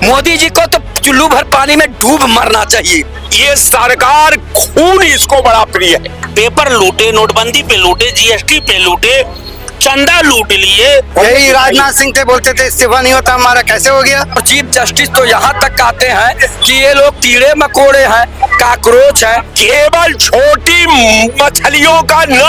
मोदी जी को तो चुल्लू भर पानी में डूब मरना चाहिए। ये सरकार खून इसको बड़ा प्रिय है। पेपर लूटे, नोटबंदी पे लूटे, जीएसटी पे लूटे, चंदा लूट लिए। यही राजनाथ सिंह थे, बोलते थे इस्तीफा नहीं होता हमारा, कैसे हो गया? और चीफ जस्टिस तो यहाँ तक कहते हैं कि ये लोग कीड़े मकोड़े हैं, काकरोच हैं। केवल छोटी मछलियों का न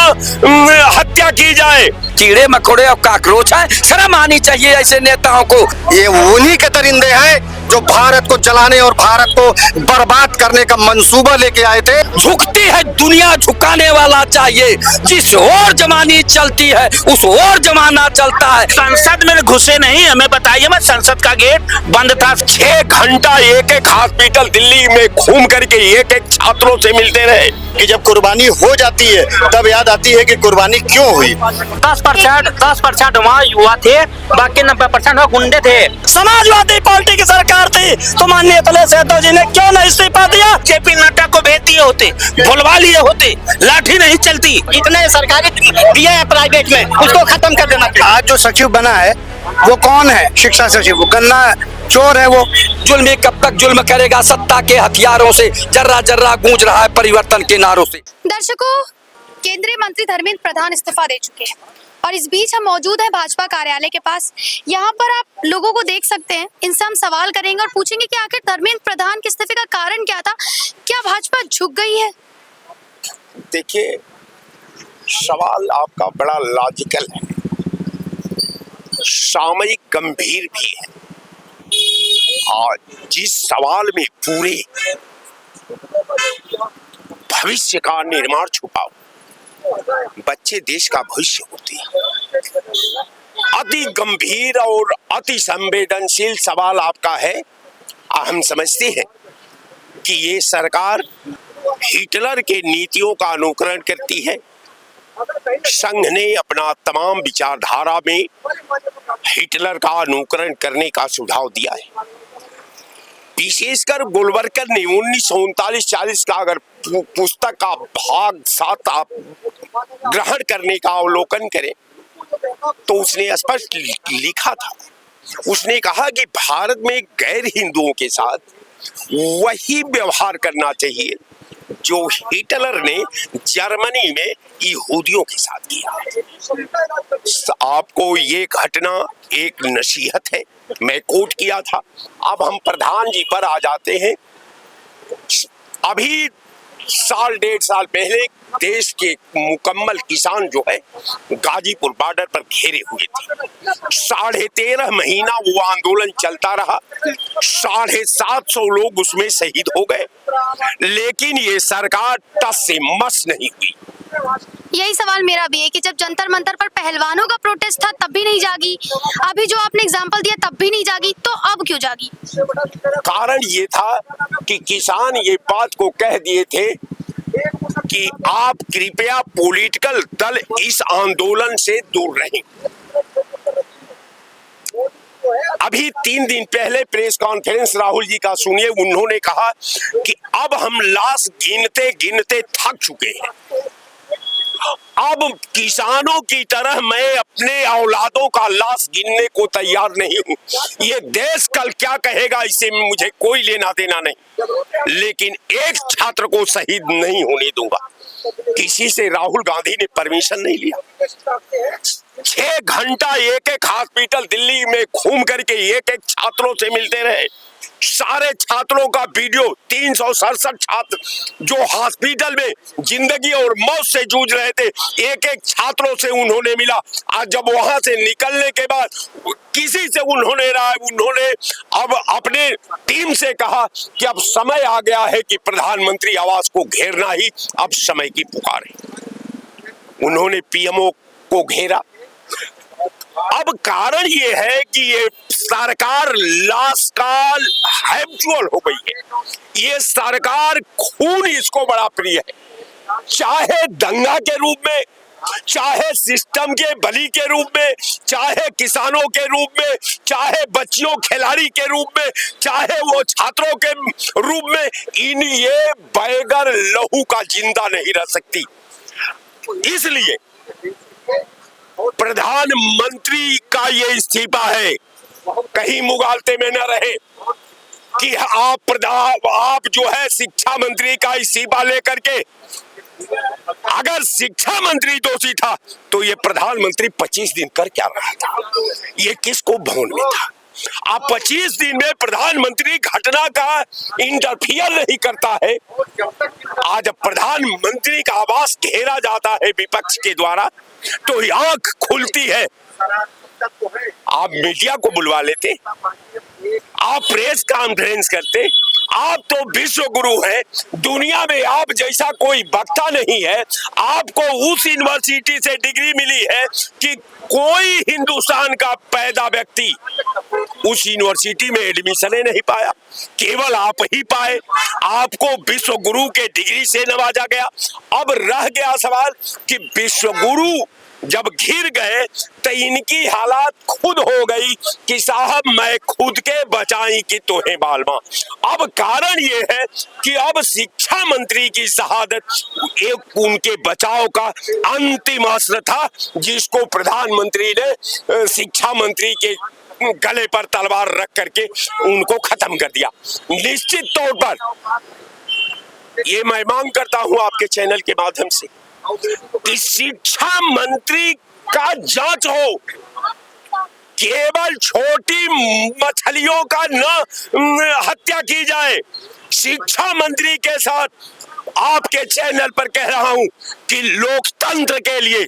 हत्या की जाए। कीड़े मकोड़े और काकरोच हैं, शर्म आनी चाहिए ऐसे नेताओं को। ये उन्हीं के दरिंदे हैं जो भारत को जलाने और भारत को बर्बाद करने का मंसूबा लेके आए थे। झुकती है दुनिया, झुकाने वाला चाहिए। जिस ओर जमानी चलती है उस ओर जमाना चलता है। संसद में घुसे नहीं, हमें बताइए मत, संसद का गेट बंद था। 6 घंटा एक हॉस्पिटल दिल्ली में घूम करके एक छात्रों से मिलते रहे। कि जब कुर्बानी हो जाती है तब याद आती है कि कुर्बानी क्यों हुई। 10% वहाँ युवा थे, बाकी 90% गुंडे थे। समाजवादी पार्टी की सरकार थी तो माननीय अखिलेश यादव जी ने क्यों नहीं इस्तीफा दिया? जेपी नड्डा को भेज दिए होते, बुलवा लिए होते, लाठी नहीं चलती। इतने सरकारी दिए हैं प्राइवेट में, उसको खत्म कर देना चाहिए। आज जो सचिव बना है वो कौन है? शिक्षा सचिव। वो गन्ना चोर है। वो जुल्म कब तक जुल्म करेगा सत्ता के हथियारों से। जर्रा जर्रा गूंज रहा है परिवर्तन के नारों से। दर्शकों, केंद्रीय मंत्री धर्मेंद्र प्रधान इस्तीफा दे चुके हैं और इस बीच हम मौजूद हैं भाजपा कार्यालय के पास। यहाँ पर आप लोगों को देख सकते हैं। इनसे हम सवाल करेंगे और पूछेंगे कि आखिर धर्मेंद्र प्रधान के इस्तीफे का कारण क्या था? क्या भाजपा झुक गई है? देखिए, सवाल आपका बड़ा लॉजिकल है, सामयिक गंभीर भी है। और जिस सवाल में पूरे भविष्य का निर्माण छुपा हो, बच्चे देश का भविष्य होते हैं। अति गंभीर और अति संवेदनशील सवाल आपका है। हम समझते हैं कि ये सरकार हिटलर के नीतियों का अनुकरण करती है। संघ ने अपना तमाम विचारधारा में हिटलर का अनुकरण करने का सुझाव दिया है। विशेषकर गोलवलकर ने 1939-40 का अगर पुस्तक का भाग 7 आप ग्रहण करने का अवलोकन करें तो उसने स्पष्ट लिखा था। उसने कहा कि भारत में गैर हिंदुओं के साथ वही व्यवहार करना चाहिए जो हिटलर ने जर्मनी में यहूदियों के साथ किया। आपको ये घटना एक नसीहत है, मैं कोट किया था। अब हम प्रधान जी पर आ जाते हैं। अभी 1.5 साल पहले देश के मुकम्मल किसान जो है गाजीपुर बॉर्डर पर घेरे हुए थे। 13.5 महीना वो आंदोलन चलता रहा। 750 लोग उसमें शहीद हो गए, लेकिन ये सरकार टस से मस नहीं हुई। यही सवाल मेरा भी है कि जब जंतर मंतर पर पहलवानों का प्रोटेस्ट था तब भी नहीं जागी, अभी जो आपने एग्जाम्पल दिया तब भी नहीं जागी, तो अब क्यों जागी? कारण ये था कि किसान ये बात को कह दिए थे कि आप कृपया पॉलिटिकल दल इस आंदोलन से दूर रहें। अभी 3 दिन पहले प्रेस कॉन्फ्रेंस राहुल जी का सुनिए। उन्होंने कहा कि अब हम लाश गिनते गिनते थक चुके हैं। अब किसानों की तरह मैं अपने औलादों का लाश गिनने को तैयार नहीं हूं। ये देश कल क्या कहेगा इससे मुझे कोई लेना देना नहीं, लेकिन एक छात्र को शहीद नहीं होने दूंगा। किसी से राहुल गांधी ने परमिशन नहीं लिया। 6 घंटा एक हॉस्पिटल दिल्ली में घूम करके एक छात्रों से मिलते रहे। सारे छात्रों का वीडियो, 367 छात्र जो हॉस्पिटल में जिंदगी और मौत से जूझ रहे थे, एक छात्रों से उन्होंने मिला। आज जब वहां से निकलने के बाद किसी से उन्होंने अब अपने टीम से कहा कि अब समय आ गया है कि प्रधानमंत्री आवास को घेरना ही अब समय की पुकार है। उन्होंने पीएमओ को घेरा। अब कारण ये है कि ये सरकार लाश का हैबिचुअल हो गई है। ये सरकार खून इसको बड़ा प्रिय है, चाहे दंगा के रूप में, चाहे सिस्टम के बली के रूप में, चाहे किसानों के रूप में, चाहे बच्चियों खिलाड़ी के रूप में, चाहे वो छात्रों के रूप में। इन ये बगैर लहू का जिंदा नहीं रह सकती। इसलिए प्रधानमंत्री का ये इस्तीफा है, कहीं मुगालते में न रहे। कि आप जो है शिक्षा मंत्री का इस्तीफा लेकर के, अगर शिक्षा मंत्री दोषी था तो ये प्रधानमंत्री 25 दिन कर क्या रहा था? ये किसको भवन में था? आप 25 दिन में प्रधानमंत्री घटना का इंटरफियर नहीं करता है। आज प्रधानमंत्री का आवास घेरा जाता है विपक्ष के द्वारा तो आंख खुलती है। आप मीडिया को बुलवा लेते, आप प्रेस कॉन्फ्रेंस करते, आप तो विश्व गुरु हैं, दुनिया में आप जैसा कोई वक्ता नहीं है। आपको उस यूनिवर्सिटी से डिग्री मिली है कि कोई हिंदुस्तान का पैदा व्यक्ति उस यूनिवर्सिटी में एडमिशन नहीं पाया, केवल आप ही पाए। आपको विश्व गुरु के डिग्री से नवाजा गया। अब रह गया सवाल कि विश्व गुरु जब घिर गए तो इनकी हालात खुद हो गई कि साहब मैं खुद के बचाई कि तोहे बालमा। अब कारण ये है कि अब शिक्षा मंत्री की शहादत एक उनके बचाव का अंतिम अस्त्र था, जिसको प्रधानमंत्री ने शिक्षा मंत्री के गले पर तलवार रख करके उनको खत्म कर दिया। निश्चित तौर पर ये मैं मांग करता हूं आपके चैनल के माध्यम से कि शिक्षा मंत्री का जांच हो, केवल छोटी मछलियों का न हत्या की जाए। शिक्षा मंत्री के साथ आपके चैनल पर कह रहा हूं कि लोकतंत्र के लिए,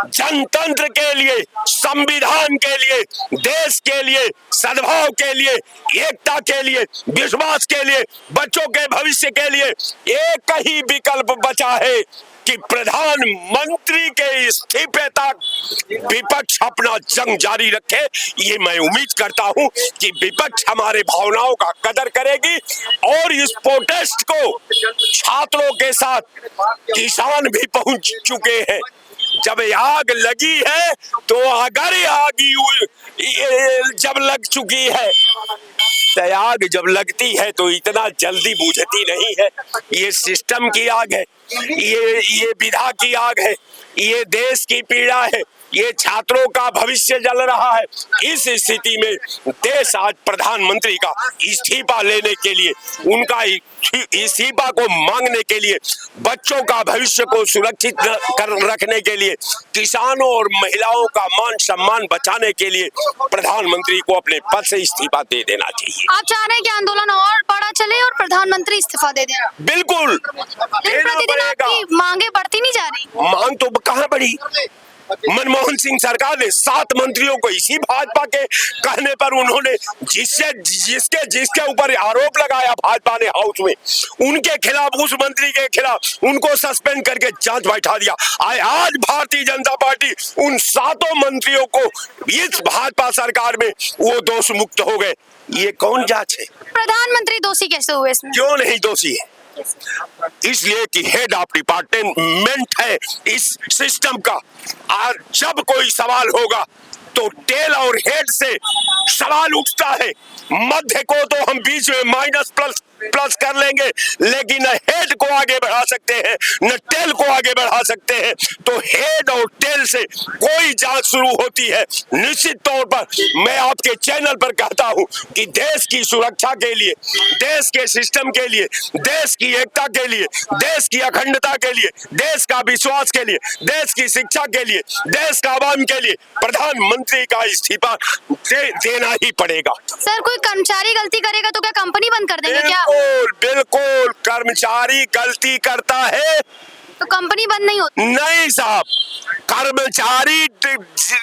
जनतंत्र के लिए, संविधान के लिए, देश के लिए, सद्भाव के लिए, एकता के लिए, विश्वास के लिए, बच्चों के भविष्य के लिए एक ही विकल्प बचा है कि प्रधानमंत्री के इस्तीफे तक विपक्ष अपना जंग जारी रखे। ये मैं उम्मीद करता हूं कि विपक्ष हमारे भावनाओं का कदर करेगी और इस प्रोटेस्ट को छात्रों के साथ किसान भी पहुंच चुके हैं। जब आग लगी है तो अगर आग जब लग चुकी है तो आग जब लगती है तो इतना जल्दी बुझती नहीं है। ये सिस्टम की आग है, ये विधा की आग है, ये देश की पीड़ा है, ये छात्रों का भविष्य जल रहा है। इस स्थिति में देश आज प्रधानमंत्री का इस्तीफा लेने के लिए, उनका इस्तीफा को मांगने के लिए, बच्चों का भविष्य को सुरक्षित रखने के लिए, किसानों और महिलाओं का मान सम्मान बचाने के लिए प्रधानमंत्री को अपने पद से इस्तीफा दे देना चाहिए। आप चाह रहे हैं कि आंदोलन और बड़ा चले और प्रधानमंत्री इस्तीफा दे देना? बिल्कुल दिन प्रतिदिन आपकी मांगे बढ़ती नहीं जा रही? मांग तो कहाँ बढ़ी? मनमोहन सिंह सरकार ने 7 मंत्रियों को इसी भाजपा के कहने पर उन्होंने जिसके ऊपर आरोप लगाया भाजपा ने हाउस में, उनके खिलाफ, उस मंत्री के खिलाफ उनको सस्पेंड करके जांच बैठा दिया। आज भारतीय जनता पार्टी उन 7 मंत्रियों को इस भाजपा सरकार में वो दोष मुक्त हो गए। ये कौन जांच है? प्रधानमंत्री दोषी कैसे हुए इसमें? क्यों नहीं दोषी है? इसलिए कि हेड ऑफ डिपार्टमेंट है इस सिस्टम का। आज जब कोई सवाल होगा तो टेल और हेड से सवाल उठता है। मध्य को तो हम बीच में माइनस प्लस कर लेंगे, लेकिन न हेड को आगे बढ़ा सकते हैं न टेल को आगे बढ़ा सकते हैं। तो हेड और टेल से कोई जांच शुरू होती है। निश्चित तौर पर मैं आपके चैनल पर कहता हूं कि देश की सुरक्षा के लिए, देश के सिस्टम के लिए, देश की एकता के लिए, देश की अखंडता के लिए, देश का विश्वास के लिए, देश की शिक्षा के लिए, देश का आवाम के लिए प्रधानमंत्री का इस्तीफा देना ही पड़ेगा। सर, कोई कर्मचारी गलती करेगा तो क्या कंपनी बंद कर देंगे क्या? बिल्कुल कर्मचारी गलती करता है तो कंपनी बंद नहीं होती? नहीं साहब, कर्मचारी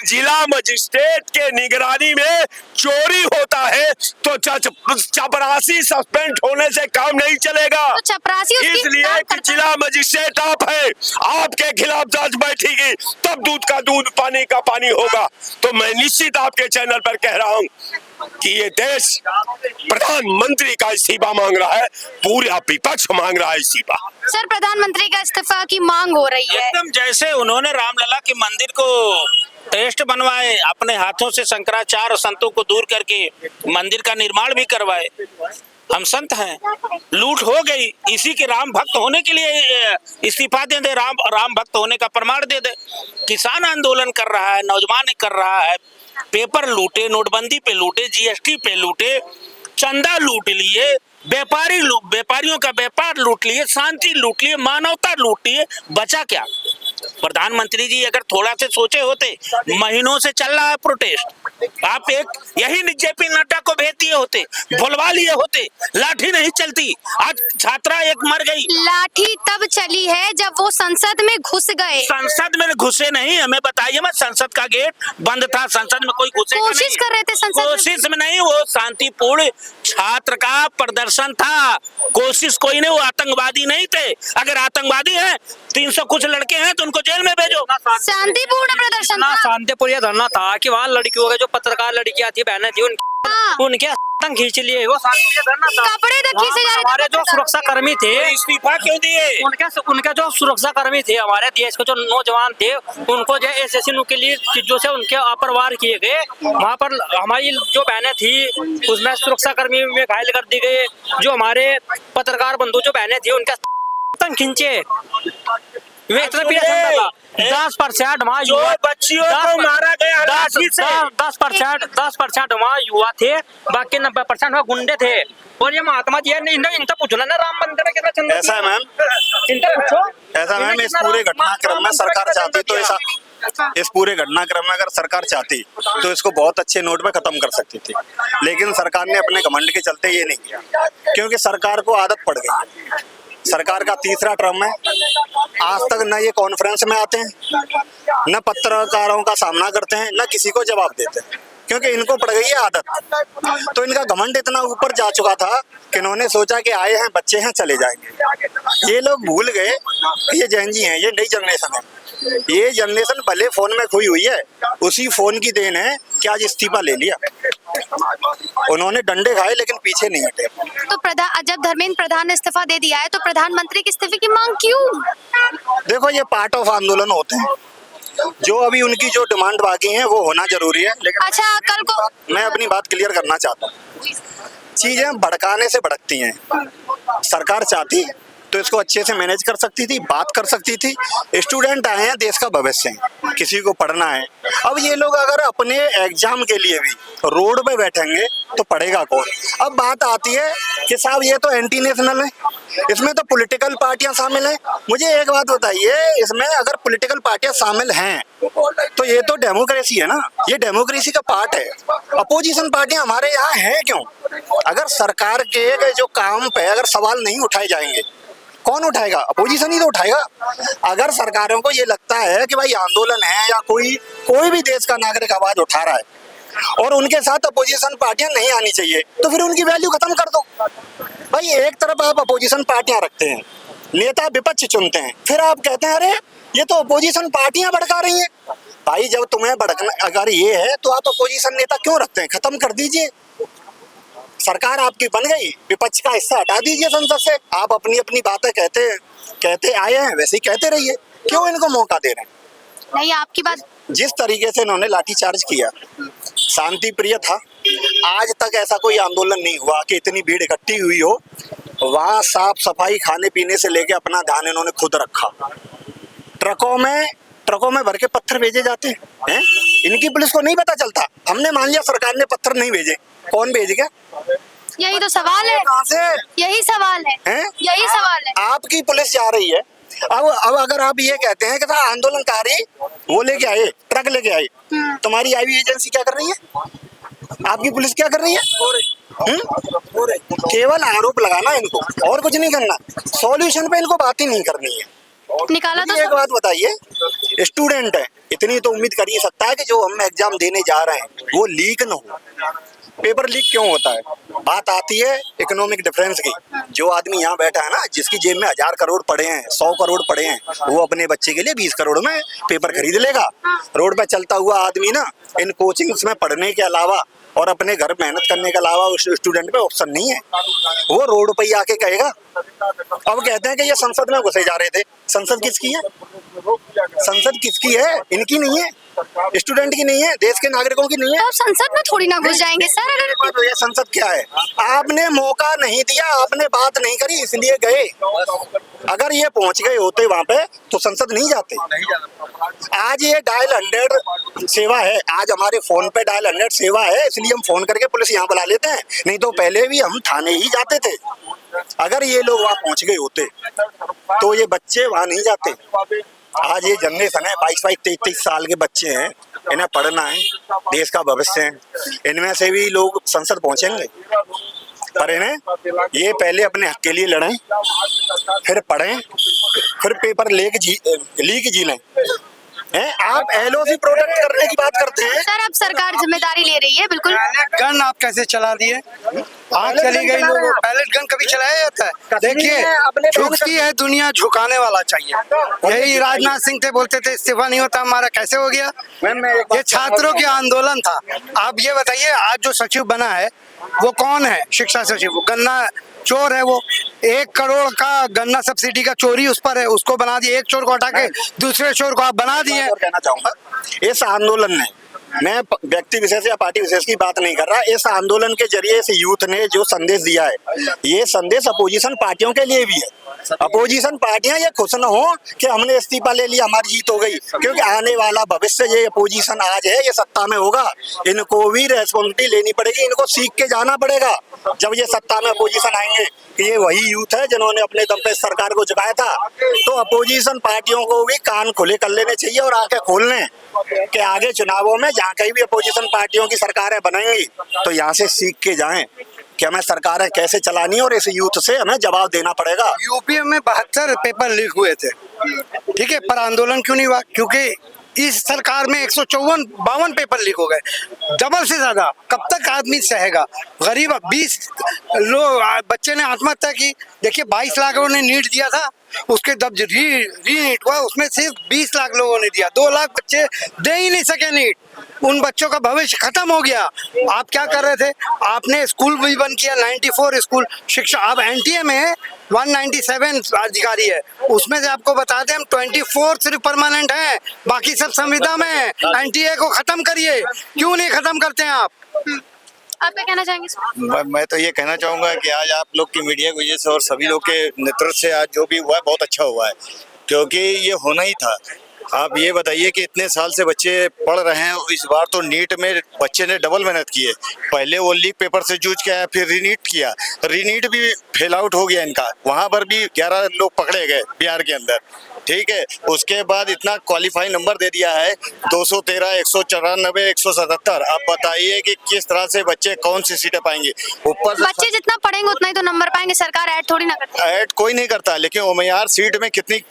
जिला मजिस्ट्रेट के निगरानी में चोरी होता है तो चपरासी सस्पेंड होने से काम नहीं चलेगा। तो चपरासी इसलिए कि जिला मजिस्ट्रेट आप है, आपके खिलाफ जांच बैठेगी तब दूध का दूध पानी का पानी होगा। तो मैं निश्चित आपके चैनल पर कह रहा हूँ कि ये देश प्रधानमंत्री का इस्तीफा मांग रहा है, पूरा विपक्ष मांग रहा है इस्तीफा। सर, प्रधानमंत्री का इस्तीफा की मांग हो रही है। एकदम जैसे उन्होंने रामलला के मंदिर को टेस्ट बनवाए, अपने हाथों से शंकराचार्य संतों को दूर करके मंदिर का निर्माण भी करवाए। हम संत हैं, लूट हो गई, इसी के राम भक्त होने के लिए इस्तीफा दे दे, राम भक्त होने का प्रमाण दे दे। किसान आंदोलन कर रहा है, नौजवान कर रहा है, पेपर लूटे, नोटबंदी पे लूटे, जीएसटी पे लूटे, चंदा लूट लिए, व्यापारियों का व्यापार लूट लिए, शांति लूट लिए, मानवता लूट लिए, बचा क्या? प्रधानमंत्री जी अगर थोड़ा से सोचे होते, महीनों से चल रहा है प्रोटेस्ट, आप एक यही जेपी नड्डा को भेज दिए होते, बुलवा लिए होते, लाठी नहीं चलती, आज छात्रा एक मर गई। लाठी तब चली है जब वो संसद में घुस गए। संसद में घुसे नहीं, हमें बताइए मत, संसद का गेट बंद था, संसद में कोई घुसे कोशिश कर रहे थे संसद में। कोशिश में नहीं, वो शांतिपूर्ण छात्र का प्रदर्शन था, कोशिश कोई नहीं, वो आतंकवादी नहीं थे। अगर आतंकवादी हैं, 300 कुछ लड़के हैं तो उनको जेल में भेजो। शांतिपूर्ण प्रदर्शन था। शांतिपूर्ण धरना था कि वहाँ लड़कियों के जो पत्रकार लड़कियां थी, बहनें थी, उनके आतंक खींच लिए, वो शांतिपूर्ण धरना था। कपड़े तक खींचे जा रहे थे। हमारे जो सुरक्षा कर्मी थे, इस्तीफा क्यों दिए? उनके जो सुरक्षा कर्मी थे, हमारे देश के जो नौजवान थे, उनको जो एसएससी के लिए चीजों से उनके अपर वार किए गए। वहाँ पर हमारी जो बहनें थी, उसमें सुरक्षा कर्मी में घायल कर दी गई। जो हमारे पत्रकार बंधु जो बहनें थी, उनका आतंक खींचे। वे इतना पीड़ा ठंडा था। 10% वहाँ जो बच्चियों को मारा गया लाठी से, 10% वहाँ युवा थे, बाकी 90% वहाँ गुंडे थे। और ये महात्मा जी ने इनका पूछना ना, राम मंदिर में कितना चंदा? ऐसा है मैम, इनका पूछो। ऐसा मैम, इस पूरे घटनाक्रम में सरकार चाहती तो ऐसा, इस पूरे घटनाक्रम में अगर सरकार चाहती तो इसको बहुत अच्छे नोट पे खत्म कर सकती थी, लेकिन सरकार ने अपने घमंड के चलते ये नहीं किया, क्योंकि सरकार को आदत पड़ गई। सरकार का तीसरा टर्म है, आज तक न ये कॉन्फ्रेंस में आते हैं, न पत्रकारों का सामना करते हैं, न किसी को जवाब देते हैं, क्योंकि इनको पड़ गई है आदत। तो इनका घमंड इतना ऊपर जा चुका था कि इन्होंने सोचा कि आए हैं, बच्चे हैं, चले जाएंगे। ये लोग भूल गए ये जैन जी हैं, ये नई जनरेशन है। ये जनरेशन भले फोन में खोई हुई है, उसी फोन की देन है कि आज इस्तीफा ले लिया। उन्होंने डंडे खाए लेकिन पीछे नहीं हटे। तो जब धर्मेंद्र प्रधान ने इस्तीफा दे दिया है, तो प्रधानमंत्री के इस्तीफे की मांग क्यों? देखो, ये पार्ट ऑफ आंदोलन होते हैं, जो अभी उनकी जो डिमांड बाकी है वो होना जरूरी है। लेकिन अच्छा, कल को मैं अपनी बात क्लियर करना चाहता हूँ, चीजें भड़काने से भड़कती हैं। सरकार चाहती तो इसको अच्छे से मैनेज कर सकती थी, बात कर सकती थी। स्टूडेंट आए हैं, देश का भविष्य है, किसी को पढ़ना है। अब ये लोग अगर अपने एग्जाम के लिए भी रोड पे बैठेंगे तो पढ़ेगा कौन? अब बात आती है कि साहब ये तो एंटी नेशनल है, इसमें तो पॉलिटिकल पार्टियां शामिल हैं। मुझे एक बात बताइए, इसमें अगर पॉलिटिकल पार्टियां शामिल हैं तो ये तो डेमोक्रेसी है ना, ये डेमोक्रेसी का पार्ट है। अपोजिशन पार्टियां हमारे यहाँ हैं क्यों? अगर सरकार के जो काम पे अगर सवाल नहीं उठाए जाएंगे, कौन उठाएगा? अपोजिशन ही तो उठाएगा। अगर सरकारों को ये लगता है कि भाई आंदोलन है या कोई भी देश का नागरिक आवाज उठा रहा है और उनके साथ अपोजिशन पार्टियां नहीं आनी चाहिए, तो फिर उनकी वैल्यू खत्म कर दो। भाई एक तरफ आप अपोजिशन पार्टियां रखते हैं, नेता विपक्ष चुनते हैं, फिर आप कहते हैं अरे ये तो अपोजिशन पार्टियां भड़का रही हैं। भाई जब तुम्हें भड़कना अगर ये है तो आप अपोजिशन नेता क्यों रखते हैं? खत्म कर दीजिए। सरकार आपकी बन गई, विपक्ष का हिस्सा हटा दीजिए संसद से। आप अपनी अपनी बातें कहते आए हैं, वैसे ही कहते रहिए। क्यों इनको मौका दे रहे हैं? नहीं, आपकी बात। जिस तरीके से इन्होंने लाठीचार्ज किया, शांति प्रिय था। आज तक ऐसा कोई आंदोलन नहीं हुआ कि इतनी भीड़ इकट्ठी हुई हो। वहाँ साफ सफाई, खाने पीने से लेके अपना ध्यान इन्होंने खुद रखा। ट्रकों में भर के पत्थर भेजे जाते हैं, इनकी पुलिस को नहीं पता चलता। हमने मान लिया सरकार ने पत्थर नहीं भेजे, कौन भेज गया? यही तो सवाल है। कहाँ से? यही सवाल है, यही सवाल है। आपकी पुलिस जा रही है। अब अगर आप ये कहते हैं कि आंदोलनकारी वो लेके आए, ट्रक लेके आए, तुम्हारी आईवी एजेंसी क्या कर रही है? आपकी पुलिस क्या कर रही है? केवल आरोप लगाना इनको, और कुछ नहीं करना। सॉल्यूशन पे इनको बात ही नहीं करनी है। निकाला तो एक बात बताइए, स्टूडेंट है, इतनी तो उम्मीद कर ही सकता है कि जो हम एग्जाम देने जा रहे हैं वो लीक न हो। पेपर लीक क्यों होता है? बात आती है इकोनॉमिक डिफरेंस की। जो आदमी यहाँ बैठा है ना, जिसकी जेब में 1000 करोड़ पड़े हैं, 100 करोड़ पड़े हैं, वो अपने बच्चे के लिए 20 करोड़ में पेपर खरीद लेगा। रोड पे चलता हुआ आदमी ना, इन कोचिंग्स में पढ़ने के अलावा और अपने घर मेहनत करने के अलावा उस स्टूडेंट पे ऑप्शन नहीं है। वो रोड पे ही आके कहेगा। अब कहते हैं कि ये संसद में घुसे जा रहे थे। संसद किसकी है? संसद किसकी है? इनकी नहीं है। स्टूडेंट की नहीं है, देश के नागरिकों की नहीं है। तो आप संसद में थोड़ी ना घुस जाएंगे सर अगर तो ये संसद क्या है? आपने मौका नहीं दिया, आपने बात नहीं करी, इसलिए गए। अगर ये पहुंच गए होते वहां पे तो संसद नहीं जाते। आज ये डायल 100 सेवा है, आज हमारे फोन पे डायल 100 सेवा है, इसलिए हम फोन करके पुलिस यहाँ बुला लेते हैं, नहीं तो पहले भी हम थाने ही जाते थे। अगर ये लोग वहां पहुंच गए होते तो ये बच्चे वहां नहीं जाते। आज ये जनरेशन है, 22-22, 23-23 साल के बच्चे हैं, इन्हें पढ़ना है, देश का भविष्य है, इनमें से भी लोग संसद पहुंचेंगे। पर इन्हें ये पहले अपने हक के लिए लड़ें, फिर पढ़ें, फिर पेपर लीक जी लें। आप एलओसी प्रोटेक्ट करने की बात करते हैं सर अब सरकार जिम्मेदारी ले रही है बिल्कुल। गन आप कैसे चला दिए? आग चली गई, लोगों बैलेट गन कभी चलाया जाता है? देखिए झुकती है दुनिया, झुकाने वाला चाहिए। यही राजनाथ सिंह थे, बोलते थे इस्तीफा नहीं होता हमारा, कैसे हो गया? ये छात्रों के आंदोलन था। आप ये बताइए आज जो सचिव बना है वो कौन है? शिक्षा सचिव, वो गन्ना चोर है। वो 1 करोड़ का गन्ना सब्सिडी का चोरी उस पर है, उसको बना दिए। एक चोर को हटा के दूसरे चोर को आप बना दिए। कहना चाहूंगा इस आंदोलन ने, मैं व्यक्ति विशेष या पार्टी विशेष की बात नहीं कर रहा, इस आंदोलन के जरिए इस यूथ ने जो संदेश दिया है, ये संदेश अपोजिशन पार्टियों के लिए भी है। अपोजिशन पार्टियां ये खुश न हो कि हमने इस्तीफा ले लिया, हमारी जीत हो गई, क्योंकि आने वाला भविष्य ये अपोजिशन आज है, ये सत्ता में होगा, इनको भी रेस्पॉन्सिबिलिटी लेनी पड़ेगी, इनको सीख के जाना पड़ेगा जब ये सत्ता में अपोजिशन आएंगे कि ये वही यूथ है जिन्होंने अपने दम पे सरकार को झुकाया था। तो अपोजिशन पार्टियों को भी कान खुले कर लेने चाहिए और आंखें खोल लें कि आगे चुनावों में जहाँ कहीं भी अपोजिशन पार्टियों की सरकारें बनेंगी तो यहाँ से सीख के जाएं कि हमें सरकारें कैसे चलानी है और इस यूथ से हमें जवाब देना पड़ेगा। यूपी में 72 पेपर लीक हुए थे, ठीक है, पर आंदोलन क्यों नहीं हुआ? क्योंकि इस सरकार में 152 पेपर लीक हो गए, डबल से ज्यादा। कब तक आदमी सहेगा? गरीब 20 लोग बच्चे ने आत्महत्या की। देखिए 22 लाख लोगों ने नीट दिया था, उसके जब रीनीट हुआ उसमें सिर्फ 20 लाख लोगों ने दिया, 2 लाख बच्चे दे ही नहीं सके नीट। उन बच्चों का भविष्य खत्म हो गया। आप क्या कर रहे थे? आपने स्कूल भी बंद किया, 94 स्कूल शिक्षा। अब एनटीए में 197 अधिकारी है, उसमें से आपको बता दें हम 24 सिर्फ परमानेंट हैं, बाकी सब संविदा में है। एनटीए को खत्म करिए, क्यों नहीं खत्म करते हैं आप? आप क्या कहना चाहेंगे? मैं तो ये कहना चाहूंगा कि आज आप लोग की मीडिया की वजह से और सभी लोग के नेतृत्व से आज जो भी हुआ है बहुत अच्छा हुआ है, क्योंकि ये होना ही था। आप ये बताइए कि इतने साल से बच्चे पढ़ रहे हैं, इस बार तो नीट में बच्चे ने डबल मेहनत की है। पहले वो लीक पेपर से जूझ के आया, फिर रीनीट किया, रीनीट भी फेल आउट हो गया इनका, वहां पर भी 11 लोग पकड़े गए बिहार के अंदर, ठीक है। उसके बाद इतना क्वालिफाई नंबर दे दिया है 213, 194, 177। आप बताइए कि किस तरह से बच्चे कौन सी सीटें पाएंगे? ऊपर बच्चे जितना पढ़ेंगे उतना ही तो नंबर पाएंगे, सरकार ऐड थोड़ी ना करती है। ऐड कोई नहीं करता, लेकिन उम्मीदवार सीट में कितनी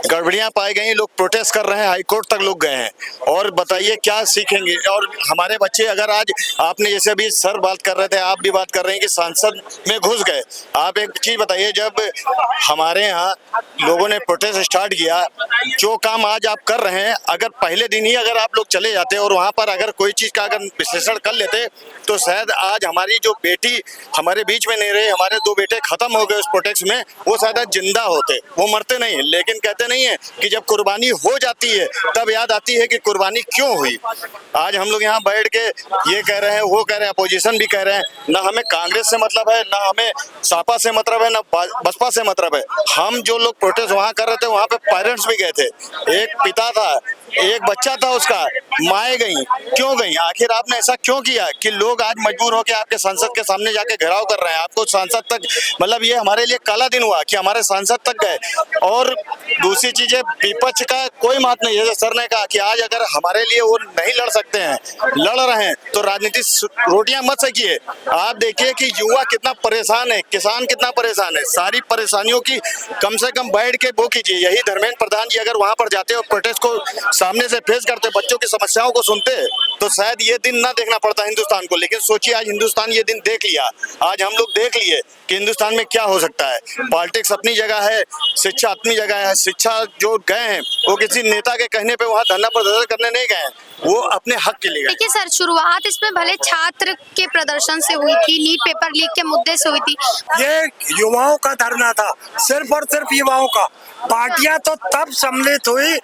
गड़बड़ियां पाई गई, लोग प्रोटेस्ट कर रहे हैं, हाई कोर्ट तक लोग गए हैं। और बताइए क्या सीखेंगे? और हमारे बच्चे अगर आज आपने जैसे अभी सर बात कर रहे थे, आप भी बात कर रहे हैं कि सांसद में घुस गए। आप एक चीज बताइए, जब हमारे यहाँ लोगों ने प्रोटेस्ट स्टार्ट किया, जो काम आज आप कर रहे हैं, अगर पहले दिन ही अगर आप लोग चले जाते और वहां पर अगर कोई चीज का अगर विश्लेषण कर लेते तो शायद आज हमारी जो बेटी हमारे बीच में नहीं रही, हमारे 2 बेटे खत्म हो गए उस प्रोटेस्ट में, वो शायद जिंदा होते, वो मरते नहीं। लेकिन कहते नहीं है कि जब कुर्बानी हो जाती है तब याद आती है कि कुर्बानी क्यों हुई। आज हम लोग यहाँ बैठ के ये कह रहे हैं, वो कह रहे हैं, अपोजिशन भी कह रहे हैं, ना हमें कांग्रेस से मतलब है, ना हमें सपा से मतलब है, ना बसपा से मतलब है। हम जो लोग प्रोटेस्ट वहाँ कर रहे थे, वहाँ पे पेरेंट्स भी गए थे, एक पिता था, एक बच्चा था, उसका माए गई, क्यों गई? आखिर आपने ऐसा क्यों किया कि लोग आज मजबूर होकर आपके सांसद के सामने जाके घेराव कर रहे हैं? आपको सांसद तक, मतलब ये हमारे लिए काला दिन हुआ कि हमारे सांसद तक गए। और दूसरी चीज है, विपक्ष का कोई बात नहीं, जैसे सर ने कहा कि आज अगर हमारे लिए वो नहीं लड़ सकते हैं, लड़ रहे हैं, तो राजनीति रोटियां मत सकिए। आप देखिए कि युवा कितना परेशान है, किसान कितना परेशान है, सारी परेशानियों की कम से कम बैठ के वो कीजिए। यही धर्मेंद्र प्रधान जी अगर वहां पर जाते और प्रोटेस्ट को सामने से फेस करते, बच्चों की समस्याओं को सुनते, तो शायद ये दिन ना देखना पड़ता हिंदुस्तान को। लेकिन सोचिए आज हिंदुस्तान ये दिन देख लिया, आज हम लोग देख लिए कि हिंदुस्तान में क्या हो सकता है। पॉलिटिक्स अपनी जगह है, शिक्षा अपनी जगह है। शिक्षा जो गए हैं वो किसी नेता के कहने पे वहाँ धरना प्रदर्शन करने नहीं गए, वो अपने हक के लिए गए। देखिए सर, शुरुआत इसमें भले छात्र के प्रदर्शन से हुई थी, नीट पेपर लीक के मुद्दे से हुई थी। ये युवाओं का धरना था, सिर्फ और सिर्फ युवाओं का। पार्टियां तो तब सम्मिलित हुई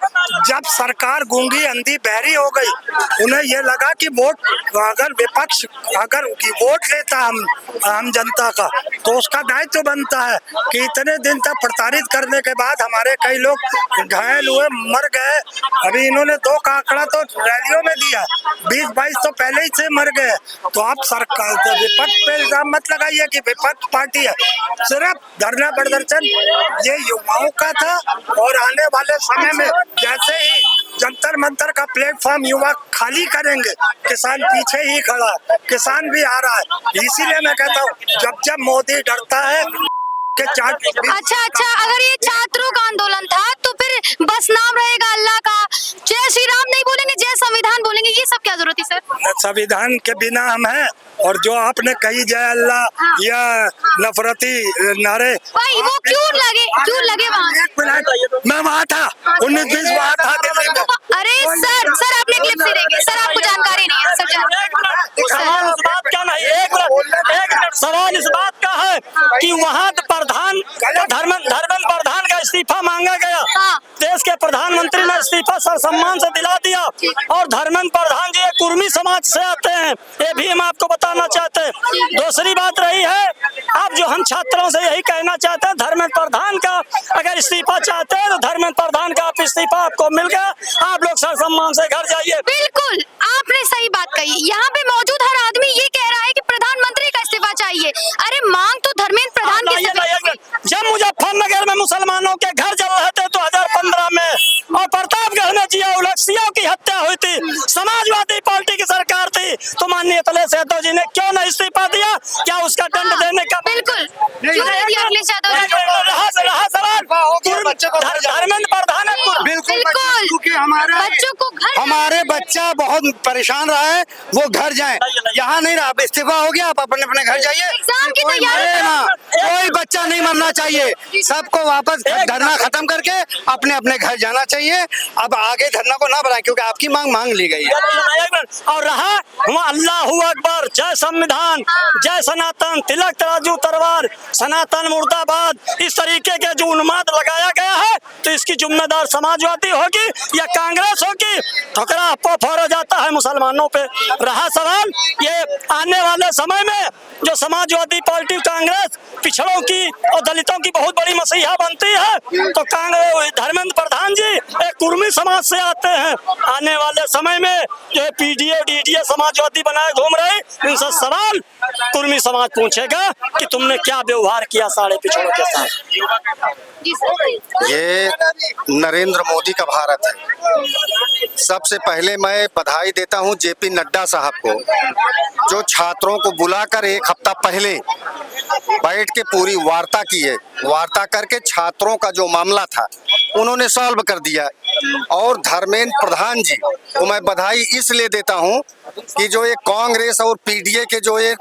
जब सरकार सरकार गूंगी अंधी बहरी हो गई। उन्हें ये लगा कि वोट अगर विपक्ष अगर वोट लेता हम जनता का, तो उसका दायित्व बनता है कि इतने दिन तक प्रताड़ित करने के बाद हमारे कई लोग घायल हुए, मर गए। अभी इन्होंने 2 का आंकड़ा तो रैलियों में दिया, 20-22 तो पहले ही से मर गए। तो आप सरकार विपक्ष पे इल्जाम मत लगाइए कि विपक्ष पार्टी है। सिर्फ धरना प्रदर्शन ये युवाओं का था, और आने वाले समय में जैसे ही जंतर मंतर का प्लेटफॉर्म युवा खाली करेंगे, किसान पीछे ही खड़ा है, किसान भी आ रहा है। इसीलिए मैं कहता हूँ जब जब मोदी डरता है कि अच्छा, अगर ये छात्रों का आंदोलन था तो फिर बस नाम रहेगा अल्लाह का, जय श्री राम नहीं बोलेंगे, जय संविधान बोलेंगे, ये सब क्या जरूरत है सर? संविधान के बिना हम हैं, और जो आपने कही जय अल्लाह या नफरती नारे, भाई वो क्यों लगे वहाँ? एक मिनट, मैं वहाँ था 19-20 वहाँ था दिल्ली में। अरे सर आपने क्लिप से देंगे सर, आपको जानकारी नहीं है सर। सवाल इस बात का नहीं, एक मिनट, सवाल इस बात का है कि वहाँ धर्मेंद्र प्रधान का इस्तीफा मांगा गया। देश के प्रधानमंत्री ने इस्तीफा सर्वसम्मान से दिला दिया, और धर्मेंद्र प्रधान जी कुर्मी समाज से आते हैं, ये भी हम आपको बताना चाहते हैं। दूसरी बात रही है, अब जो हम छात्रों से यही कहना चाहते हैं, धर्मेंद्र प्रधान का अगर इस्तीफा चाहते हैं तो धर्मेंद्र प्रधान का इस्तीफा आपको मिल गया, आप लोग सर्वसम्मान से घर जाइए। बिल्कुल आपने सही बात कही। यहाँ पे मौजूद हर आदमी ये कह रहा है कि प्रधानमंत्री का इस्तीफा चाहिए। अरे मांग तो धर्मेंद्र प्रधान की। जब मुजफ्फरनगर में मुसलमानों के घर जल रहे थे 2015 में, और प्रतापगढ़ में जिया उलसियों की हत्या हुई थी, समाजवादी पार्टी की सरकार थी, तो माननीय अखिलेश यादव जी ने क्यों नहीं इस्तीफा दिया? क्या उसका दंड देने का? बिल्कुल क्यों नहीं दिया अखिलेश यादव जी? रहा सवाल धर्मेंद्र प्रधान, बिल्कुल, क्योंकि बच्चों को घर, हमारे बच्चा बहुत परेशान रहा है, वो घर जाए, यहाँ नहीं रहा, इस्तीफा हो गया, आप अपने अपने घर जाइए। एग्जाम की तैयारी, कोई बच्चा नहीं मरना चाहिए, सबको वापस धरना खत्म करके अपने अपने घर जाना चाहिए। अब आगे धरना को ना बढ़ाएं, क्योंकि आपकी मांग ली गई है। और रहा हुआ अल्लाहू अकबर, जय संविधान, जय सनातन, तिलक तराजू तलवार, सनातन मुर्दाबाद, इस तरीके के जो उन्माद लगाया गया है, तो इसकी जिम्मेदार समाजवादी होगी या कांग्रेस होगी? ठुकरा फोड़ हो जाता है मुसलमानों पे। रहा सवाल ये आने वाले समय में जो समाजवादी पार्टी कांग्रेस पिछड़ों की और दलितों की बहुत बड़ी मसीहा बनती है, तो कांग्रेस धर्मेंद्र प्रधान जी एक कुर्मी समाज से आते हैं, आने वाले समय में जो पीडीए डीडीए समाजवादी बनाए घूम रहे, इनसे सवाल कुर्मी समाज पूछेगा कि तुमने क्या व्यवहार किया सारे पिछड़ों के साथ। ये नरेंद्र मोदी का भारत है। सबसे पहले मैं बधाई देता हूं जेपी नड्डा साहब को, जो छात्रों को बुलाकर एक हफ्ता पहले बैठ के पूरी वार्ता की है। वार्ता करके छात्रों का जो मामला था उन्होंने सॉल्व कर दिया। और धर्मेंद्र प्रधान जी को मैं बधाई इसलिए देता हूं कि जो ये कांग्रेस और पीडीए के जो ये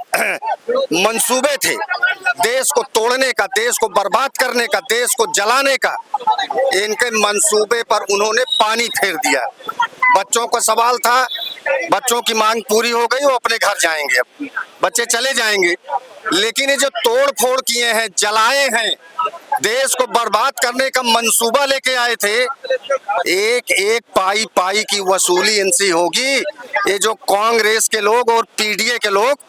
मंसूबे थे देश को तोड़ने का, देश को बर्बाद करने का, देश को जलाने का, इनके मंसूबे पर उन्होंने पानी फेर दिया। बच्चों का सवाल था, बच्चों की मांग पूरी हो गई, वो अपने घर जाएंगे, अब बच्चे चले जाएंगे। लेकिन ये जो तोड़ फोड़ किए हैं, जलाए हैं, देश को बर्बाद करने का मंसूबा लेके आए थे, एक एक पाई पाई की वसूली इनसे होगी। ये जो कांग्रेस के लोग और पीडीए के लोग,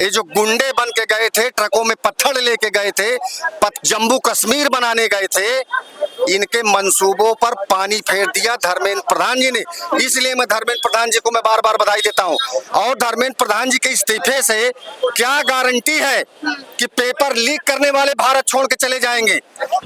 ये जो गुंडे बन के गए थे, ट्रकों में पत्थर लेके गए थे, जम्मू कश्मीर बनाने गए थे, इनके मंसूबों पर पानी फेर दिया धर्मेंद्र प्रधान जी ने। इसलिए मैं धर्मेंद्र प्रधान जी को मैं बार बार बधाई देता हूं। और धर्मेंद्र प्रधान जी के इस्तीफे से क्या गारंटी है कि पेपर लीक करने वाले भारत छोड़ के चले जाएंगे,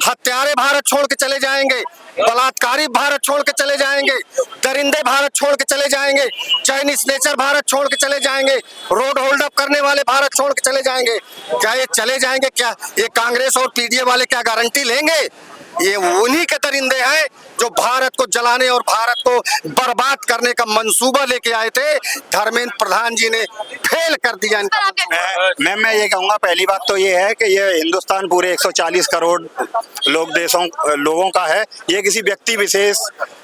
हत्यारे भारत छोड़ के चले जाएंगे, बलात्कारी भारत छोड़ के चले जाएंगे, दरिंदे भारत छोड़ के चले जाएंगे, चाइनीज नेचर भारत छोड़ के चले जाएंगे, रोड होल्ड अप करने वाले भारत छोड़ के चले जाएंगे? क्या ये चले जाएंगे? क्या ये कांग्रेस और पीडीए वाले क्या गारंटी लेंगे? ये उन्हीं के दरिंदे हैं जो भारत को जलाने और भारत को बर्बाद करने का मंसूबा लेके आए थे। धर्मेंद्र प्रधान जी ने फेल कर दिया। मैं ये कहूँगा, पहली बात तो ये है कि ये हिंदुस्तान पूरे 140 करोड़ लोगों का है, ये किसी व्यक्ति विशेष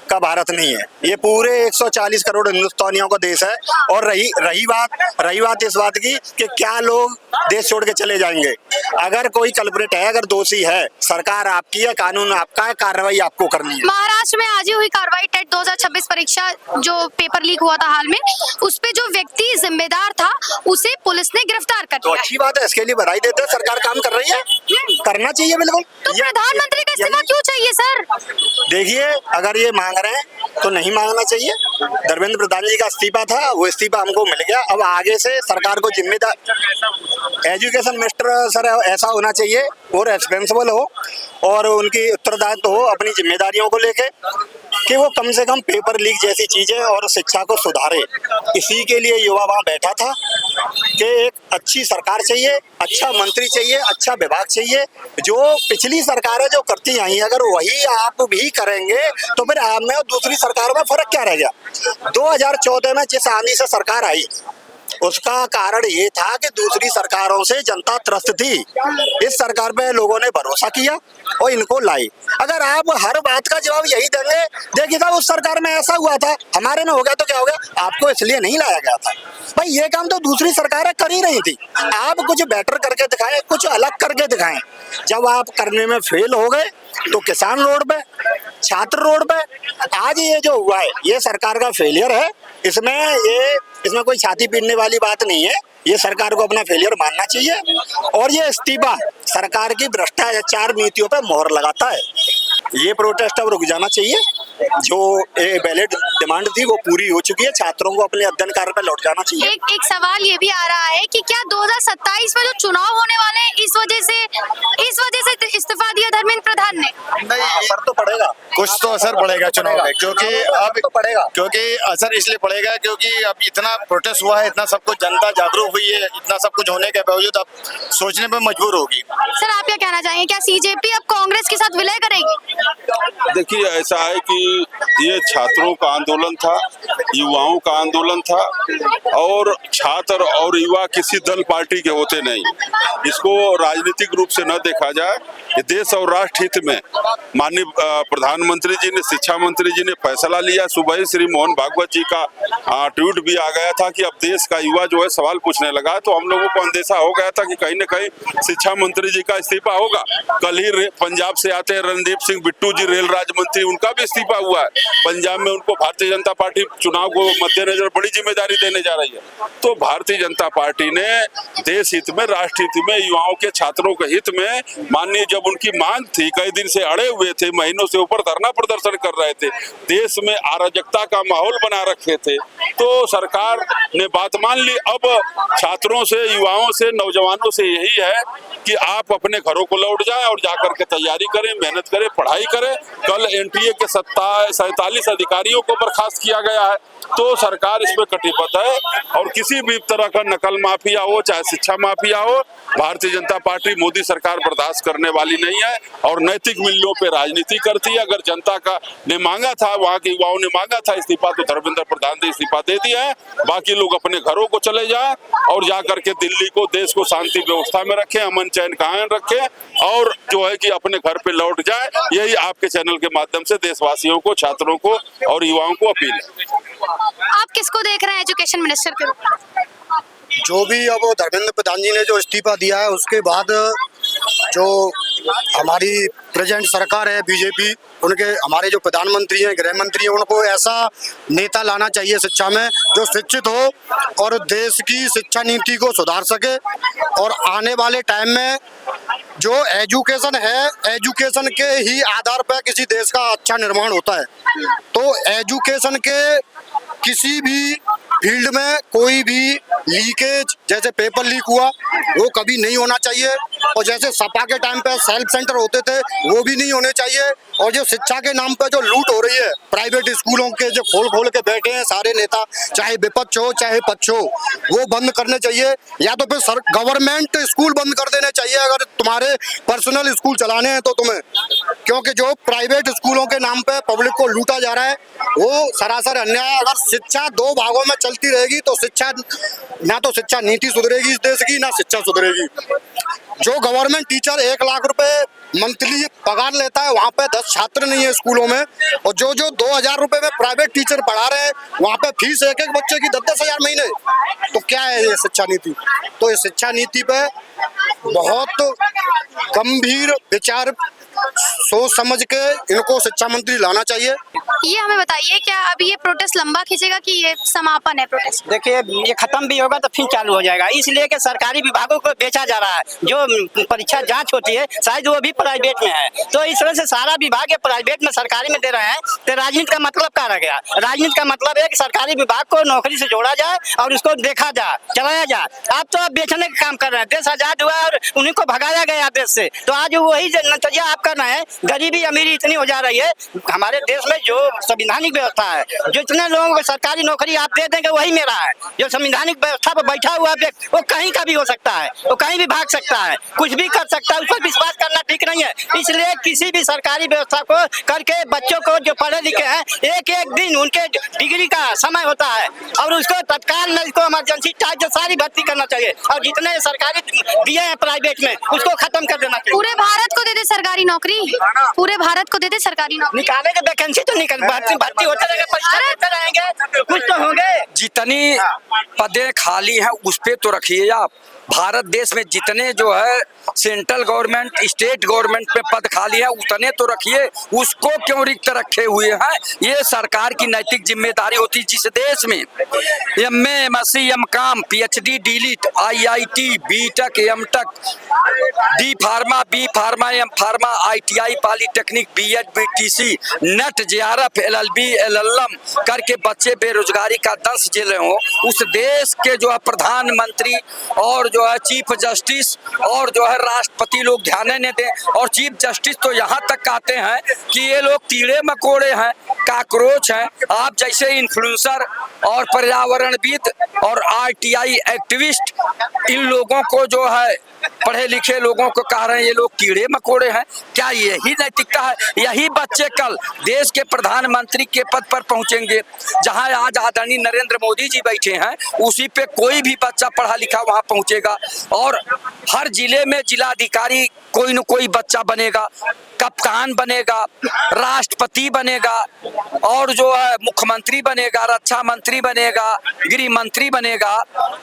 का भारत नहीं है, ये पूरे 140 करोड़ हिंदुस्तानियों का देश है। और रही बात इस बात की कि क्या लोग देश छोड़ के चले जाएंगे, अगर कोई कल्प्रिट है, अगर दोषी है, सरकार आपकी है, कानून आपका है, कार्रवाई आपको करनी है। महाराष्ट्र में आज ही हुई कार्रवाई टेट 2026 परीक्षा जो पेपर लीक हुआ था हाल में, उस पे जो व्यक्ति जिम्मेदार था उसे पुलिस ने गिरफ्तार कर तो लिया। अच्छी बात है, इसके लिए बधाई देते हैं, सरकार काम कर रही है, करना चाहिए बिल्कुल। तो प्रधानमंत्री का इस्तीफा क्यों चाहिए सर? देखिए, अगर ये मांग रहे हैं तो नहीं मांगना चाहिए। धर्मेंद्र प्रधान जी का इस्तीफा था, वो इस्तीफा हमको मिल गया। अब आगे से सरकार को जिम्मेदार एजुकेशन मिनिस्टर सर ऐसा होना चाहिए और रेस्पॉन्सिबल हो और उनकी उत्तरदायित्व हो अपनी जिम्मेदारियों को लेके कि वो कम से कम पेपर लीक जैसी चीजें और शिक्षा को सुधारे। इसी के लिए युवा वहाँ बैठा था कि एक अच्छी सरकार चाहिए, अच्छा मंत्री चाहिए, अच्छा विभाग चाहिए। जो पिछली सरकार है जो करती आई, अगर वही आप भी करेंगे तो फिर आप में और दूसरी सरकार में फर्क क्या रह गया? 2014 में जिस आंधी से सरकार आई उसका कारण ये था कि दूसरी सरकारों से जनता त्रस्त थी। इस सरकार पे लोगों ने भरोसा किया और इनको लाई। अगर आप हर बात का जवाब यही देंगे, देखिए साहब उस सरकार में ऐसा हुआ था, हमारे में हो गया तो क्या हो गया, आपको इसलिए नहीं लाया गया था। भाई ये काम तो दूसरी सरकारें कर ही रही थी, आप कुछ बेटर करके दिखाएं, कुछ अलग करके दिखाएं। जब आप करने में फेल हो गए तो किसान रोड पे, छात्र रोड पे। आज ये जो हुआ है ये सरकार का फेलियर है। इसमें कोई छाती पीटने वाली बात नहीं है। ये सरकार को अपना फेलियर मानना चाहिए और ये इस्तीफा सरकार की भ्रष्टाचार नीतियों पर मोहर लगाता है। ये प्रोटेस्ट अब रुक जाना चाहिए। जो वैलिड डिमांड थी वो पूरी हो चुकी है। छात्रों को अपने अध्ययन कार्य पर लौट जाना चाहिए। एक सवाल ये भी आ रहा है कि क्या 2027 में जो चुनाव होने वाले हैं इस वजह से इस्तीफा दिया धर्मेंद्र प्रधान ने? नहीं, असर तो पड़ेगा, कुछ तो असर पड़ेगा चुनाव में, क्योंकि अब तो पड़ेगा, क्योंकि असर इसलिए पड़ेगा क्योंकि अब इतना प्रोटेस्ट हुआ है, इतना सब कुछ जनता जागरूक हुई है, इतना सब कुछ होने के बावजूद अब सोचने पर मजबूर होगी। सर आप क्या कहना चाहेंगे, क्या सीजेपी अब कांग्रेस के साथ विलय करेगी? देखिए ऐसा है कि ये छात्रों का आंदोलन था, युवाओं का आंदोलन था और छात्र और युवा किसी दल पार्टी के होते नहीं। इसको राजनीतिक रूप से न देखा जाए। ये देश और राष्ट्र हित में माननीय प्रधानमंत्री जी ने, शिक्षा मंत्री जी ने फैसला लिया। सुबह ही श्री मोहन भागवत जी का ट्वीट भी आ गया था कि अब देश का युवा जो है सवाल पूछने लगा। तो हम लोगों को अंदेशा हो गया था कि कहीं न कहीं शिक्षा मंत्री जी का इस्तीफा होगा। कल ही पंजाब से आते हैं रणदीप सिंह बिट्टू जी, रेल राज्य मंत्री, उनका भी इस्तीफा हुआ है। पंजाब में उनको भारतीय जनता पार्टी चुनाव को मद्देनजर बड़ी जिम्मेदारी देने जा रही है। तो भारतीय जनता पार्टी ने देश हित में, राष्ट्र हित में, युवाओं के, छात्रों के हित में, माननीय जब उनकी मांग थी, कई दिन से अड़े हुए थे, महीनों से ऊपर धरना प्रदर्शन कर रहे थे, देश में अराजकता का माहौल बना रखे थे, तो सरकार ने बात मान ली। अब छात्रों से, युवाओं से, नौजवानों से यही है कि आप अपने घरों को लौट जाएं और जाकर के तैयारी करें, मेहनत करें, पढ़ाई करें। कल एनटीए के 47 अधिकारियों को बर्खास्त किया गया है। तो सरकार इसमें कटिबद्ध है और किसी भी तरह का नकल माफिया हो, चाहे शिक्षा माफिया हो, भारतीय जनता पार्टी, मोदी सरकार बर्दाश्त करने वाली नहीं है और नैतिक मूल्यों पे राजनीति करती है। अगर जनता का ने मांगा था, वहाँ के युवाओं ने मांगा था इस्तीफा, तो धर्मेंद्र प्रधान ने इस्तीफा दे दिया है। बाकी लोग अपने घरों को चले जाएं और जाकर के दिल्ली को, देश को शांति व्यवस्था में रखें, अमन चैन कायम रखें और जो है कि अपने घर पे लौट जाए। यही आपके चैनल के माध्यम से देशवासियों को, छात्रों को और युवाओं को अपील है। आप किसको देख रहे हैं एजुकेशन मिनिस्टर के रूप में? जो भी अब धर्मेंद्र प्रधान जी ने जो इस्तीफा दिया है उसके बाद जो हमारी प्रेजेंट सरकार है बीजेपी, उनके हमारे जो प्रधानमंत्री हैं, गृह मंत्री हैं, उनको ऐसा नेता लाना चाहिए शिक्षा में जो शिक्षित हो और देश की शिक्षा नीति को सुधार सके। और आने वाले टाइम में जो एजुकेशन है, एजुकेशन के ही आधार पर किसी देश का अच्छा निर्माण होता है। तो एजुकेशन के किसी भी फील्ड में कोई भी लीकेज, जैसे पेपर लीक हुआ, वो कभी नहीं होना चाहिए। और जैसे सपा के टाइम पे सेल्फ सेंटर होते थे, वो भी नहीं होने चाहिए। और जो शिक्षा के नाम पे जो लूट हो रही है, प्राइवेट स्कूलों के जो खोल के बैठे हैं सारे नेता, चाहे विपक्ष हो चाहे पक्ष हो, वो बंद करने चाहिए। या तो फिर गवर्नमेंट स्कूल बंद कर देने चाहिए अगर तुम्हारे पर्सनल स्कूल चलाने हैं तो तुम्हें। क्योंकि जो प्राइवेट स्कूलों के नाम पे पब्लिक को लूटा जा रहा है वो सरासर अन्याय। अगर शिक्षा दो भागों में चलती रहेगी तो ना तो शिक्षा नीति सुधरेगी इस देश की, ना शिक्षा सुधरेगी। जो गवर्नमेंट टीचर 1 लाख रुपए मंथली पगार लेता है, वहाँ पे 10 छात्र नहीं है स्कूलों में, और जो 2000 रुपए में प्राइवेट टीचर पढ़ा रहे हैं, वहाँ पे फीस एक बच्चे की 10-10 हजार महीने। तो क्या है ये शिक्षा नीति? तो ये शिक्षा नीति पे बहुत गंभीर विचार सोच समझ के इनको शिक्षा मंत्री लाना चाहिए। ये हमें बताइए, क्या अभी ये प्रोटेस्ट लंबा खींचेगा कि ये समापन है प्रोटेस्ट? देखिए, ये खत्म भी होगा तो फिर चालू हो जाएगा, इसलिए कि सरकारी विभागों को बेचा जा रहा है। जो परीक्षा जांच होती है शायद वो भी प्राइवेट में है, तो इस तरह से सारा विभाग प्राइवेट में सरकारी में दे रहे हैं। तो राजनीति का मतलब क्या रह गया? राजनीति का मतलब है कि सरकारी विभाग को नौकरी से जोड़ा जाए और उसको देखा जाए, चलाया जाए। आप तो बेचने का काम कर रहे हैं। देश आजाद हुआ और उन्हीं को भगाया गया देश से, तो आज वही नतीजा आप करना है। गरीबी अमीरी इतनी हो जा रही है हमारे देश में। जो संवैधानिक व्यवस्था है, जितने लोगों को सरकारी नौकरी आप दे देंगे वही मेरा है। जो संवैधानिक व्यवस्था पर बैठा हुआ व्यक्ति वो कहीं का भी हो सकता है, वो कहीं भी भाग सकता है, कुछ भी कर सकता है। उस पर विश्वास करना ठीक नहीं है। इसलिए किसी भी सरकारी व्यवस्था को करके बच्चों को जो पढ़े लिखे हैं, एक दिन उनके डिग्री का समय होता है और उसको तत्काल में इसको इमरजेंसी टाइप सारी भर्ती करना चाहिए, और जितने सरकारी दिए हैं प्राइवेट में उसको खत्म कर देना चाहिए। पूरे भारत को दे दे सरकारी नौकरी, पूरे भारत को दे दे सरकारी नौकरी। निकालेंगे वैकेंसी तो निकल भर्ती होते रहेंगे, परीक्षा देते रहेंगे, कुछ तो होंगे। जितनी पदें खाली हैं उस पे तो रखिए आप। भारत देश में जितने जो है सेंट्रल गवर्नमेंट स्टेट गवर्नमेंट पे पद खाली है उतने तो रखिए, उसको क्यों रिक्त रखे हुए हैं? ये सरकार की नैतिक जिम्मेदारी होती है। जिस देश में MA MSc MCom PhD DLit IIT BTech MTech D pharma B pharma M pharma ITI polytechnic BEd BTC NET JRF LLB LLM करके बच्चे बेरोजगारी का दंश झेल रहे हो, उस देश के जो है प्रधानमंत्री और जो है चीफ जस्टिस और जो है राष्ट्रपति लोग ध्यान नहीं दें। और चीफ जस्टिस तो यहाँ तक कहते हैं कि ये लोग कीड़े मकोड़े हैं, काकरोच हैं। आप जैसे इन्फ्लुएंसर और पर्यावरणविद और RTI एक्टिविस्ट इन लोगों को जो है पढ़े लिखे लोगों को कह रहे हैं ये लोग कीड़े मकोड़े हैं। क्या यही नैतिकता है? यही बच्चे कल देश के प्रधानमंत्री के पद पर पहुंचेंगे। जहां आज आदरणीय नरेंद्र मोदी जी बैठे हैं उसी पे कोई भी बच्चा पढ़ा लिखा वहां पहुंचेगा, और हर जिले में जिलाधिकारी कोई न कोई बच्चा बनेगा, कप्तान बनेगा, राष्ट्रपति बनेगा, और जो है मुख्यमंत्री बनेगा, रक्षा मंत्री बनेगा, गृह मंत्री बनेगा।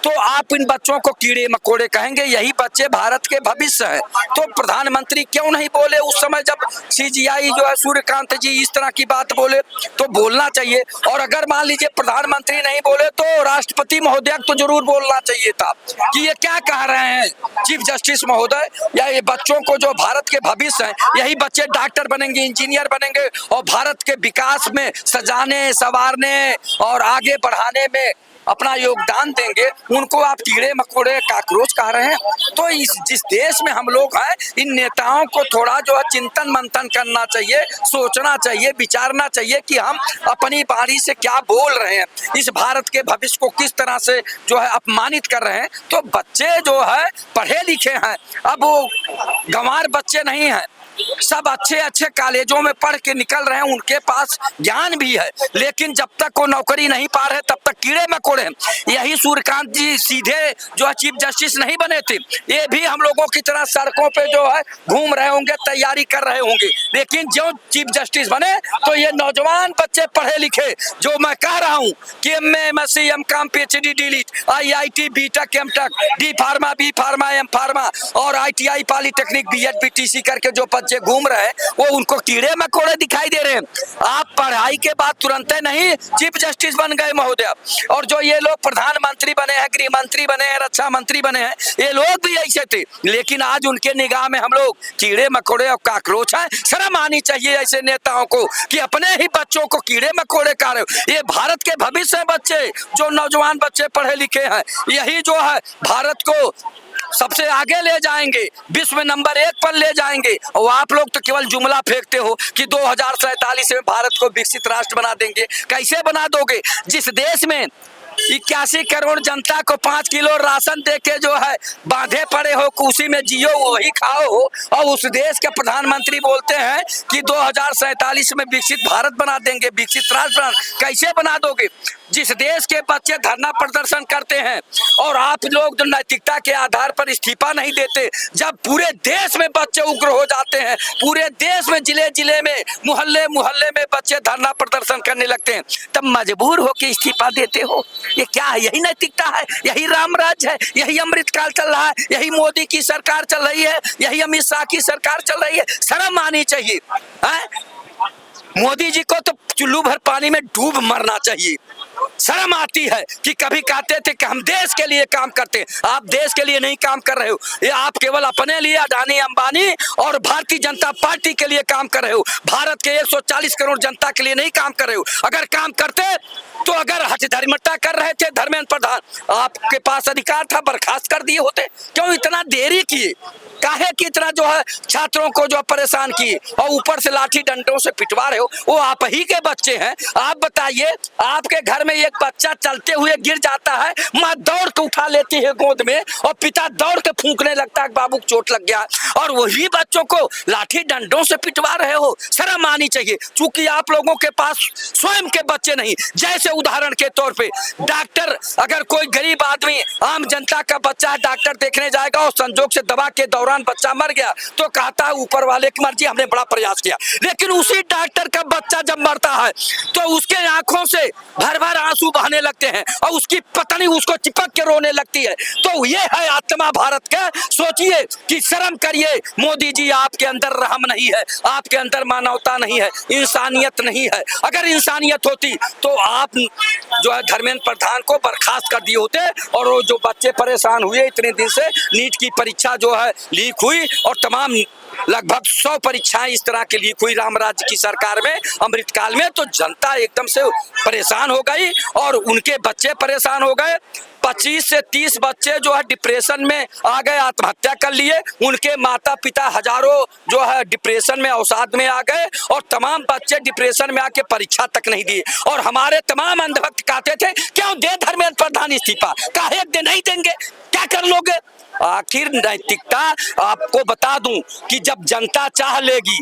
तो आप इन बच्चों को कीड़े मकोड़े कहेंगे? यही बच्चे भारत के भविष्य है। तो प्रधानमंत्री क्यों नहीं बोले उस समय जब CGI जो है सूर्यकांत जी इस तरह की बात बोले? तो बोलना चाहिए। और अगर मान लीजिए प्रधानमंत्री नहीं बोले तो राष्ट्रपति महोदय तो जरूर बोलना चाहिए था कि ये क्या कह रहे हैं चीफ जस्टिस महोदय, या ये बच्चों को जो भारत के भविष्य है, यही बच्चे डॉक्टर बनेंगे, इंजीनियर बनेंगे और भारत के विकास में सजाने संवारने और आगे बढ़ाने में अपना योगदान देंगे, उनको आप कीड़े मकोड़े काकरोच कह रहे हैं? तो जिस देश में हम लोग हैं, इन नेताओं को थोड़ा जो है चिंतन मंथन करना चाहिए, सोचना चाहिए, विचारना चाहिए कि हम अपनी बारी से क्या बोल रहे हैं, इस भारत के भविष्य को किस तरह से जो है अपमानित कर रहे हैं। तो बच्चे जो है पढ़े लिखे हैं, अब वो गंवार बच्चे नहीं हैं, सब अच्छे अच्छे कॉलेजों में पढ़ के निकल रहे हैं, उनके पास ज्ञान भी है, लेकिन जब तक वो नौकरी नहीं पा रहे तब तक कीड़े मकोड़े हैं। यही सूर्यकांत जी सीधे जो है चीफ जस्टिस नहीं बने थे, ये भी हम लोगों की तरह सड़कों पे जो है घूम रहे होंगे, तैयारी कर रहे होंगे, लेकिन जो चीफ जस्टिस बने तो ये नौजवान बच्चे पढ़े लिखे, जो मैं कह रहा हूँ कि MA MSc MCom PhD DLit IIT BTech MTech D pharma B pharma M pharma और ITI पॉलिटेक्निक BEd BTC करके जो बच्चे घूम रहे हैं वो उनको कीड़े मकोड़े दिखाई दे रहे हैं। आप पढ़ाई के बाद तुरंत नहीं चीफ जस्टिस बन गए महोदय, और जो ये लोग प्रधानमंत्री बने हैं, गृह मंत्री बने हैं, रक्षा मंत्री बने हैं, ये लोग भी ऐसे थे, लेकिन आज उनके निगाह में हम लोग कीड़े मकोड़े और काकरोच हैं। शर्म आनी चाहिए ऐसे नेताओं को कि अपने ही बच्चों को कीड़े मकोड़े कह रहे हो। ये भारत के भविष्य है बच्चे, जो नौजवान बच्चे पढ़े लिखे हैं, यही जो है भारत को सबसे आगे ले जाएंगे, विश्व में नंबर 1 पर ले जाएंगे। और आप लोग तो केवल जुमला फेंकते हो कि 2047 में भारत को विकसित राष्ट्र बना देंगे। कैसे बना दोगे? जिस देश में 81 करोड़ जनता को 5 किलो राशन दे के जो है बांधे पड़े हो, उसी में जियो वही खाओ, और उस देश के प्रधानमंत्री बोलते हैं कि 2047 में विकसित भारत बना देंगे, विकसित राष्ट्र कैसे बना दोगे? जिस देश के बच्चे धरना प्रदर्शन करते हैं और आप लोग जो नैतिकता के आधार पर इस्तीफा नहीं देते, जब पूरे देश में बच्चे उग्र हो जाते हैं, पूरे देश में जिले जिले में मोहल्ले मोहल्ले में बच्चे धरना प्रदर्शन करने लगते हैं, तब मजबूर हो के इस्तीफा देते हो। ये क्या है? यही नैतिकता है? यही राम राज्य है? यही अमृतकाल चल रहा है? यही मोदी की सरकार चल रही है? यही अमित शाह की सरकार चल रही है? शर्म आनी चाहिए। मोदी जी को तो चुल्लू भर पानी में डूब मरना चाहिए। शर्म आती है कि कभी कहते थे कि हम देश के लिए काम करते हैं, आप देश के लिए नहीं काम कर रहे हो, ये आप केवल अपने लिए अडानी अंबानी और भारतीय जनता पार्टी के लिए काम कर रहे हो, भारत के 140 करोड़ जनता के लिए नहीं काम कर रहे हो। अगर काम करते तो अगर हठधर्मिता कर रहे थे धर्मेंद्र प्रधान, आपके पास अधिकार था, बर्खास्त कर दिए होते। क्यों इतना देरी किए? काहे कि इतना जो है छात्रों को जो परेशान किए और ऊपर से लाठी डंडों से पिटवा रहे हो? वो आप ही के बच्चे हैं। आप बताइए, आपके घर में एक बच्चा चलते हुए गिर जाता है, माँ दौड़ के उठा लेती है गोद में और पिता दौड़ के फूंकने लगता है बाबू को चोट लग गया, और वही बच्चों को लाठी डंडों से पिटवा रहे हो। शर्म आनी चाहिए। चूंकि आप लोगों के पास स्वयं के बच्चे नहीं, जैसे उदाहरण के तौर पे डॉक्टर, अगर कोई गरीब आदमी आम जनता का बच्चा डॉक्टर देखने जाएगा और संजोग से दवा के दौरान बच्चा मर गया तो कहता है ऊपर वाले की मर्जी, हमने बड़ा प्रयास किया। लेकिन उसी डॉक्टर का बच्चा जब मरता है तो उसके आंखों से भर भर आंसू बहने लगते हैं और उसकी पत्नी उसको चिपक के रोने लगती है। तो ये है आत्मा भारत का। सोचिए कि शर्म करिए। मोदी जी, आपके अंदर रहम नहीं है, आपके अंदर मानवता नहीं है, इंसानियत नहीं है। अगर इंसानियत होती तो आप जो है धर्मेंद्र प्रधान को बर्खास्त कर दिए होते, और वो जो बच्चे परेशान हुए इतने दिन से, नीट की परीक्षा जो है लीक हुई और तमाम लगभग 100 परीक्षाएं इस तरह के लीक हुई राम राज्य की सरकार में, अमृतकाल में, तो जनता एकदम से परेशान हो गई और उनके बच्चे परेशान हो गए। 25 से 30 बच्चे जो है डिप्रेशन में आ गए, आत्महत्या कर लिए। उनके माता पिता हजारों जो है डिप्रेशन में, अवसाद में आ गए, और तमाम बच्चे डिप्रेशन में आके परीक्षा तक नहीं दिए। और हमारे तमाम अंधभक्त कहते थे क्यों दे धर्मेंद्र प्रधान इस्तीफा, काहे दे नहीं देंगे, क्या कर लोगे? आखिर नैतिकता, आपको बता दूं कि जब जनता चाह लेगी,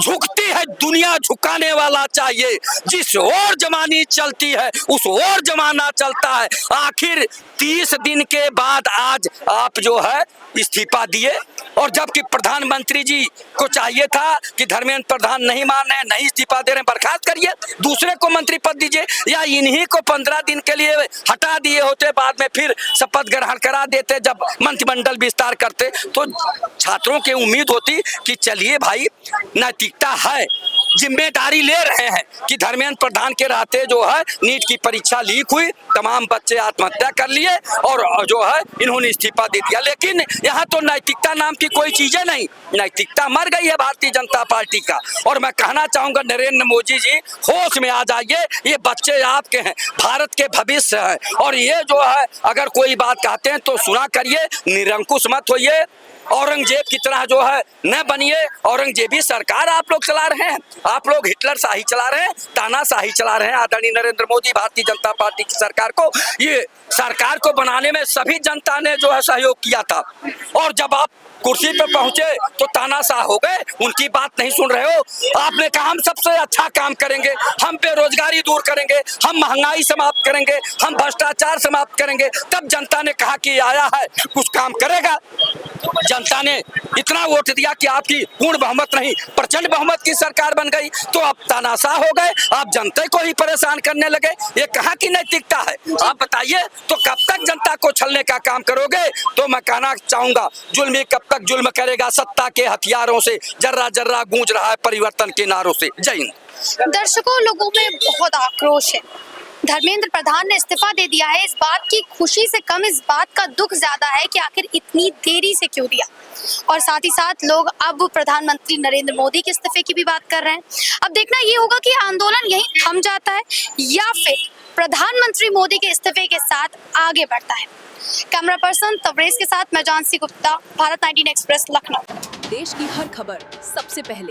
झुकती है दुनिया, झुकाने वाला चाहिए। जिस ओर जमानी चलती है उस ओर जमाना चलता है। आखिर 30 दिन के बाद आज आप जो है इस्तीफा दिए, और जबकि प्रधानमंत्री जी को चाहिए था कि धर्मेंद्र प्रधान नहीं मान रहे, नहीं इस्तीफा दे रहे, बर्खास्त करिए, दूसरे को मंत्री पद दीजिए, या इन्हीं को 15 दिन के लिए हटा दिए होते, बाद में फिर शपथ ग्रहण करा देते जब मंत्रिमंडल विस्तार करते, तो छात्रों की उम्मीद होती कि चलिए भाई नैतिकता है, जिम्मेदारी ले रहे हैं कि धर्मेंद्र प्रधान के रहते जो है नीट की परीक्षा लीक हुई, तमाम बच्चे आत्महत्या कर लिए और जो है इन्होंने इस्तीफा दे दिया। लेकिन यहाँ तो नैतिकता नाम की कोई चीजें नहीं, नैतिकता मर गई है भारतीय जनता पार्टी का। और मैं कहना चाहूंगा नरेंद्र मोदी जी, होश में आ जाइए, ये बच्चे आपके हैं, भारत के भविष्य है, और ये जो है अगर कोई बात कहते हैं तो सुना करिए, निरंकुश मत होइए, औरंगजेब की तरह जो है न बनिए। औरंगजेबी सरकार आप लोग चला रहे हैं, आप लोग हिटलर शाही चला रहे हैं, तानाशाही चला रहे हैं। आदरणीय नरेंद्र मोदी भारतीय जनता पार्टी की सरकार को, ये सरकार को बनाने में सभी जनता ने जो है सहयोग किया था, और जब आप कुर्सी पे पहुंचे तो तानाशाह हो गए, उनकी बात नहीं सुन रहे हो। आपने कहा हम सबसे अच्छा काम करेंगे, हम बेरोजगारी दूर करेंगे, हम महंगाई समाप्त करेंगे, हम भ्रष्टाचार समाप्त करेंगे। तब जनता ने कहा कि आया है कुछ काम करेगा। जनता ने इतना वोट दिया कि आपकी पूर्ण बहुमत नहीं प्रचंड बहुमत की सरकार बन गई, तो आप तानाशाह हो गए, आप जनता को ही परेशान करने लगे। ये कहाँ की नैतिकता है? आप बताइए, तो कब तक जनता को छलने का काम करोगे? तो मैं कहना चाहूंगा, जुल्मी कब तक जुल्म करेगा सत्ता के हथियारों से, जर्रा जर्रा गूंज रहा है परिवर्तन के नारों से। जय हिंद। दर्शकों, लोगों में बहुत आक्रोश है। धर्मेंद्र प्रधान ने इस्तीफा दे दिया है, इस बात की खुशी से कम इस बात का दुख ज्यादा है कि आखिर इतनी देरी से क्यों दिया। और साथ ही साथ लोग अब प्रधानमंत्री नरेंद्र मोदी के इस्तीफे की भी बात कर रहे हैं। अब देखना ये होगा कि आंदोलन यहीं थम जाता है या फिर प्रधानमंत्री मोदी के इस्तीफे के साथ आगे बढ़ता है। कैमरा पर्सन तवरेज के साथ मैं जानसी गुप्ता, भारत 19 एक्सप्रेस, लखनऊ। देश की हर खबर सबसे पहले